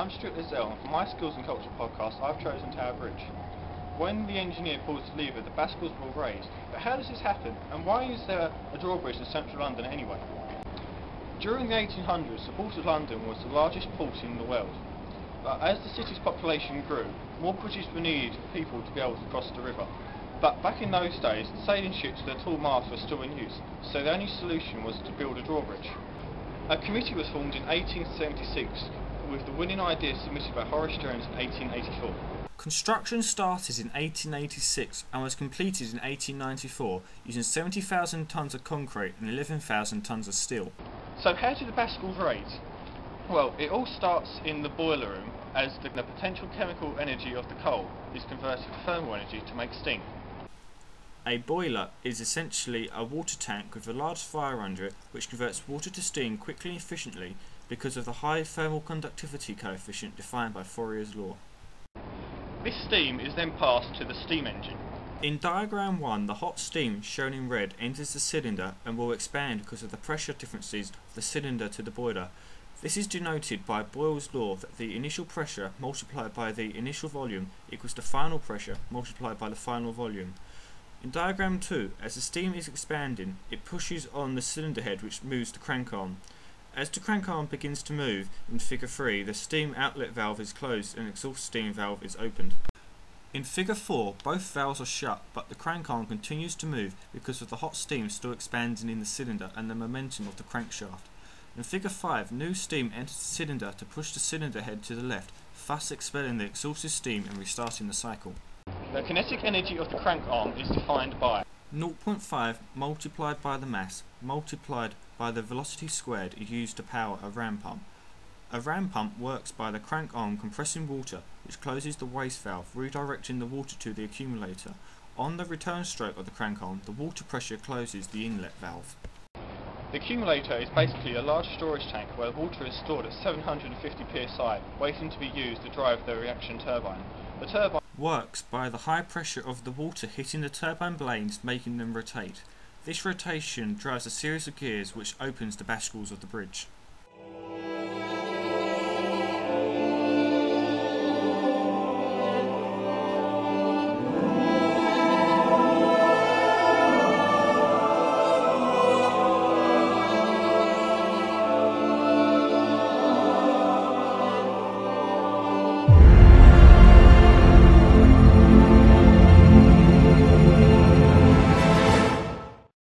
I'm Stuart Layzell, and for my Skills and Culture podcast, I've chosen Tower Bridge. When the engineer pulls the lever, the bascles will raise. But how does this happen, and why is there a drawbridge in central London anyway? During the 1800s, the Port of London was the largest port in the world. But as the city's population grew, more bridges were needed for people to be able to cross the river. But back in those days, sailing ships with their tall masts were still in use, so the only solution was to build a drawbridge. A committee was formed in 1876, with the winning idea submitted by Horace Jones in 1884. Construction started in 1886 and was completed in 1894 using 70,000 tonnes of concrete and 11,000 tonnes of steel. So how do the bascles raise? Well, it all starts in the boiler room, as the potential chemical energy of the coal is converted to thermal energy to make steam. A boiler is essentially a water tank with a large fire under it which converts water to steam quickly and efficiently because of the high thermal conductivity coefficient defined by Fourier's law. This steam is then passed to the steam engine. In diagram 1, the hot steam, shown in red, enters the cylinder and will expand because of the pressure differences of the cylinder to the boiler. This is denoted by Boyle's law that the initial pressure multiplied by the initial volume equals the final pressure multiplied by the final volume. In diagram 2, as the steam is expanding, it pushes on the cylinder head which moves the crank arm. As the crank arm begins to move, in figure 3, the steam outlet valve is closed and the exhaust steam valve is opened. In figure 4, both valves are shut, but the crank arm continues to move because of the hot steam still expanding in the cylinder and the momentum of the crankshaft. In figure 5, new steam enters the cylinder to push the cylinder head to the left, thus expelling the exhausted steam and restarting the cycle. The kinetic energy of the crank arm is defined by 0.5 multiplied by the mass multiplied by the velocity squared used to power a ram pump. A ram pump works by the crank arm compressing water, which closes the waste valve, redirecting the water to the accumulator. On the return stroke of the crank arm, the water pressure closes the inlet valve. The accumulator is basically a large storage tank where water is stored at 750 psi, waiting to be used to drive the reaction turbine. The turbine works by the high pressure of the water hitting the turbine blades, making them rotate. This rotation drives a series of gears which opens the bascles of the bridge.